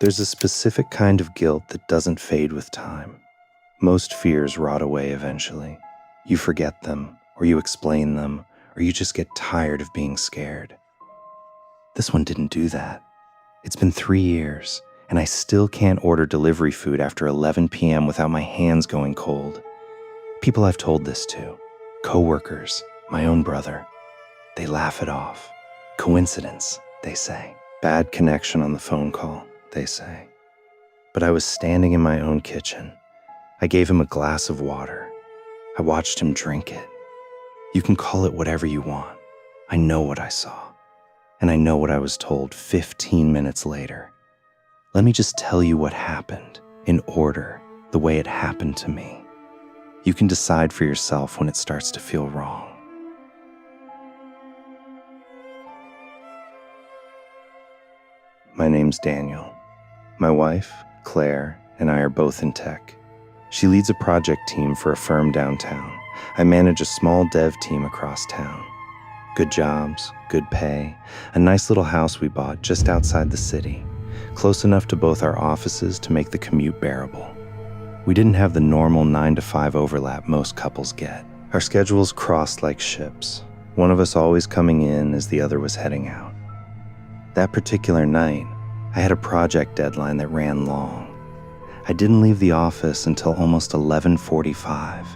There's a specific kind of guilt that doesn't fade with time. Most fears rot away eventually. You forget them, or you explain them, or you just get tired of being scared. This one didn't do that. It's been 3 years, and I still can't order delivery food after 11 p.m. without my hands going cold. People I've told this to, coworkers, my own brother, they laugh it off. Coincidence, they say. Bad connection on the phone call, they say. But I was standing in my own kitchen. I gave him a glass of water. I watched him drink it. You can call it whatever you want. I know what I saw. And I know what I was told 15 minutes later. Let me just tell you what happened, in order, the way it happened to me. You can decide for yourself when it starts to feel wrong. My name's Daniel. My wife, Claire, and I are both in tech. She leads a project team for a firm downtown. I manage a small dev team across town. Good jobs, good pay, a nice little house we bought just outside the city, close enough to both our offices to make the commute bearable. We didn't have the normal 9-to-5 overlap most couples get. Our schedules crossed like ships, one of us always coming in as the other was heading out. That particular night, I had a project deadline that ran long. I didn't leave the office until almost 11:45.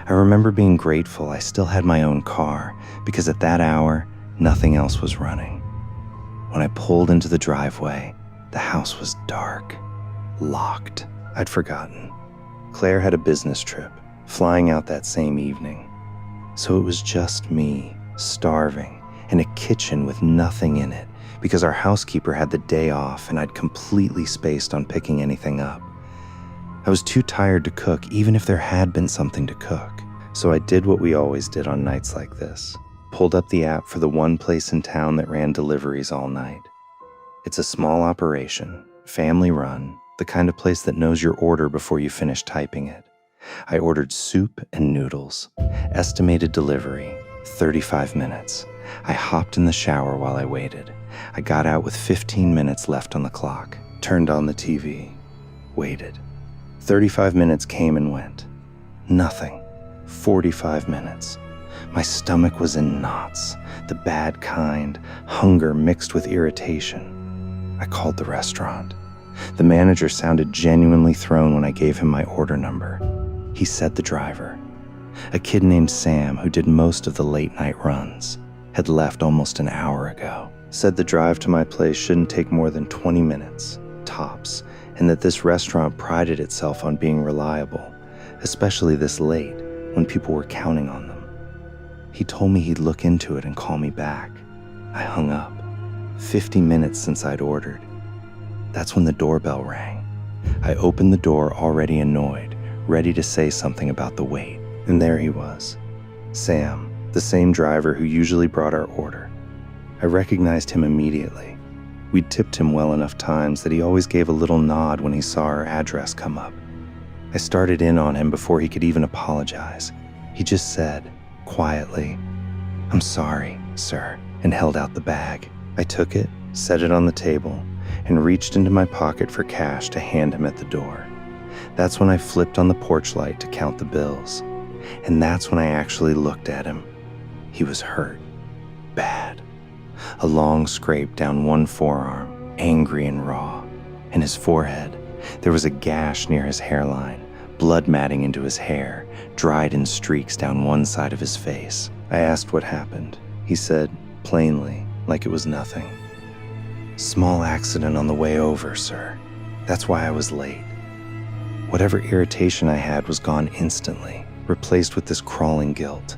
I remember being grateful I still had my own car because at that hour, nothing else was running. When I pulled into the driveway, the house was dark, locked. I'd forgotten. Claire had a business trip, flying out that same evening. So it was just me, starving, in a kitchen with nothing in it because our housekeeper had the day off and I'd completely spaced on picking anything up. I was too tired to cook even if there had been something to cook. So I did what we always did on nights like this. Pulled up the app for the one place in town that ran deliveries all night. It's a small operation, family run, the kind of place that knows your order before you finish typing it. I ordered soup and noodles. Estimated delivery, 35 minutes. I hopped in the shower while I waited. I got out with 15 minutes left on the clock, turned on the TV, waited. 35 minutes came and went. Nothing. 45 minutes. My stomach was in knots, the bad kind, hunger mixed with irritation. I called the restaurant. The manager sounded genuinely thrown when I gave him my order number. He said the driver, a kid named Sam who did most of the late night runs, had left almost an hour ago. Said the drive to my place shouldn't take more than 20 minutes, tops, and that this restaurant prided itself on being reliable, especially this late when people were counting on them. He told me he'd look into it and call me back. I hung up. 50 minutes since I'd ordered. That's when the doorbell rang. I opened the door already annoyed, ready to say something about the wait, and there he was. Sam, the same driver who usually brought our order. I recognized him immediately. We'd tipped him well enough times that he always gave a little nod when he saw our address come up. I started in on him before he could even apologize. He just said, quietly, "I'm sorry, sir," and held out the bag. I took it, set it on the table, and reached into my pocket for cash to hand him at the door. That's when I flipped on the porch light to count the bills. And that's when I actually looked at him. He was hurt. Bad. A long scrape down one forearm, angry and raw. In his forehead, there was a gash near his hairline, blood matting into his hair, dried in streaks down one side of his face. I asked what happened. He said, plainly, like it was nothing. "Small accident on the way over, sir. That's why I was late." Whatever irritation I had was gone instantly, replaced with this crawling guilt.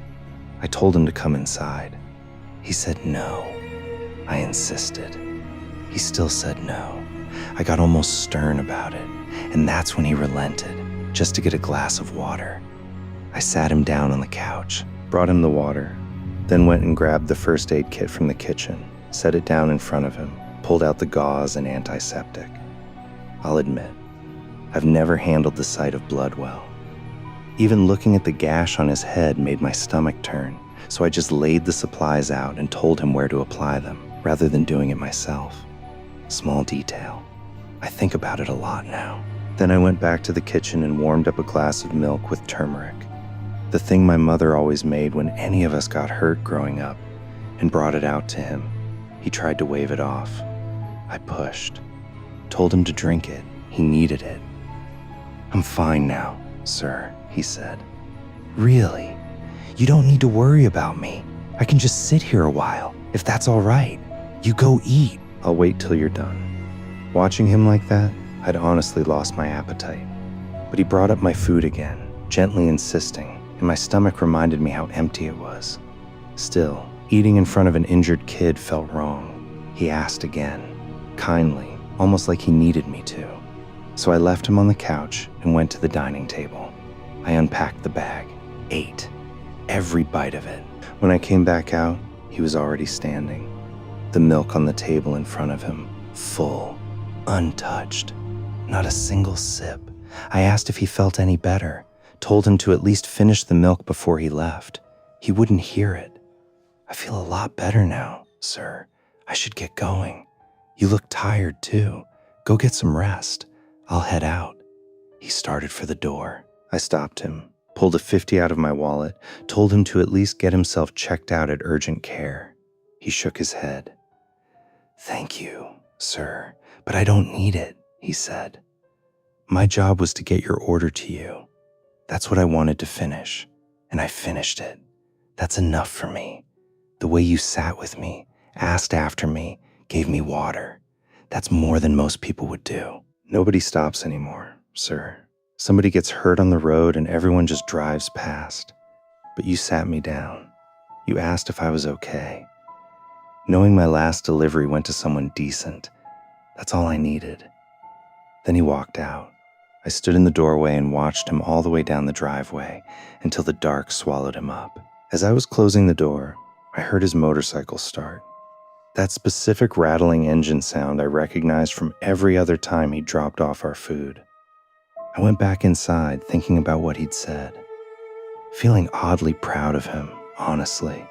I told him to come inside. He said no. I insisted. He still said no. I got almost stern about it, and that's when he relented, just to get a glass of water. I sat him down on the couch, brought him the water, then went and grabbed the first aid kit from the kitchen, set it down in front of him, pulled out the gauze and antiseptic. I'll admit, I've never handled the sight of blood well. Even looking at the gash on his head made my stomach turn, so I just laid the supplies out and told him where to apply them, rather than doing it myself. Small detail. I think about it a lot now. Then I went back to the kitchen and warmed up a glass of milk with turmeric, the thing my mother always made when any of us got hurt growing up, and brought it out to him. He tried to wave it off. I pushed, told him to drink it. He needed it. "I'm fine now, sir," he said. "Really? You don't need to worry about me. I can just sit here a while, if that's all right. You go eat. I'll wait till you're done." Watching him like that, I'd honestly lost my appetite. But he brought up my food again, gently insisting, and my stomach reminded me how empty it was. Still, eating in front of an injured kid felt wrong. He asked again, kindly, almost like he needed me to. So I left him on the couch and went to the dining table. I unpacked the bag, ate every bite of it. When I came back out, he was already standing, the milk on the table in front of him, full, untouched, not a single sip. I asked if he felt any better, told him to at least finish the milk before he left. He wouldn't hear it. "I feel a lot better now, sir. I should get going. You look tired too. Go get some rest. I'll head out." He started for the door. I stopped him, pulled a 50 out of my wallet, told him to at least get himself checked out at urgent care. He shook his head. "Thank you, sir, but I don't need it," he said. "My job was to get your order to you. That's what I wanted to finish, and I finished it. That's enough for me. The way you sat with me, asked after me, gave me water. That's more than most people would do." Nobody stops anymore, sir. Somebody gets hurt on the road and everyone just drives past. But you sat me down. You asked if I was okay. Knowing my last delivery went to someone decent, that's all I needed. Then he walked out. I stood in the doorway and watched him all the way down the driveway until the dark swallowed him up. As I was closing the door, I heard his motorcycle start. That specific rattling engine sound I recognized from every other time he dropped off our food. I went back inside thinking about what he'd said, feeling oddly proud of him, honestly.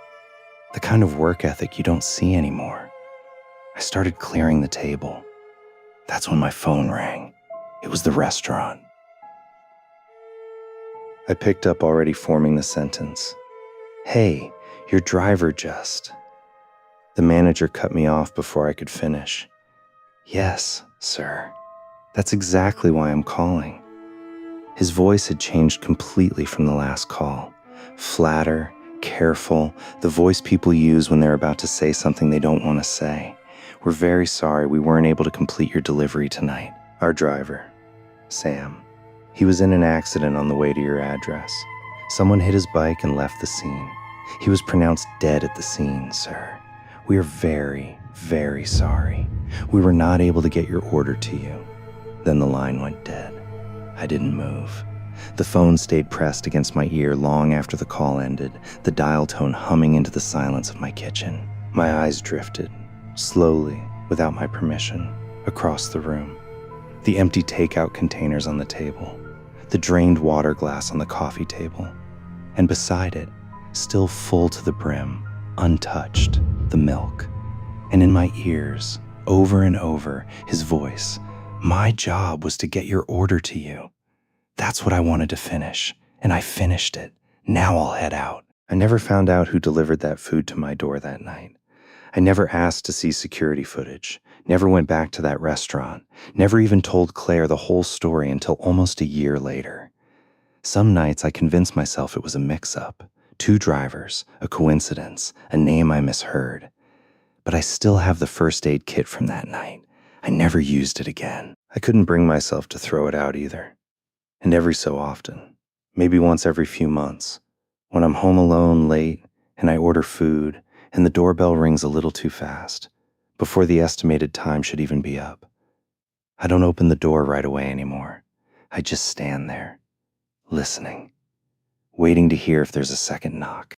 The kind of work ethic you don't see anymore. I started clearing the table. That's when my phone rang. It was the restaurant. I picked up, already forming the sentence. "Hey, your driver just..." The manager cut me off before I could finish. "Yes, sir. That's exactly why I'm calling." His voice had changed completely from the last call. Flatter, careful, the voice people use when they're about to say something they don't want to say. "We're very sorry we weren't able to complete your delivery tonight. Our driver, Sam, he was in an accident on the way to your address. Someone hit his bike and left the scene. He was pronounced dead at the scene, sir. We are very, very sorry. We were not able to get your order to you." Then the line went dead. I didn't move. The phone stayed pressed against my ear long after the call ended, the dial tone humming into the silence of my kitchen. My eyes drifted, slowly, without my permission, across the room. The empty takeout containers on the table, the drained water glass on the coffee table, and beside it, still full to the brim, untouched, the milk. And in my ears, over and over, his voice, "My job was to get your order to you. That's what I wanted to finish, and I finished it. Now I'll head out." I never found out who delivered that food to my door that night. I never asked to see security footage, never went back to that restaurant, never even told Claire the whole story until almost a year later. Some nights I convinced myself it was a mix-up, 2 drivers, a coincidence, a name I misheard. But I still have the first aid kit from that night. I never used it again. I couldn't bring myself to throw it out either. And every so often, maybe once every few months, when I'm home alone late and I order food and the doorbell rings a little too fast, before the estimated time should even be up, I don't open the door right away anymore. I just stand there, listening, waiting to hear if there's a second knock.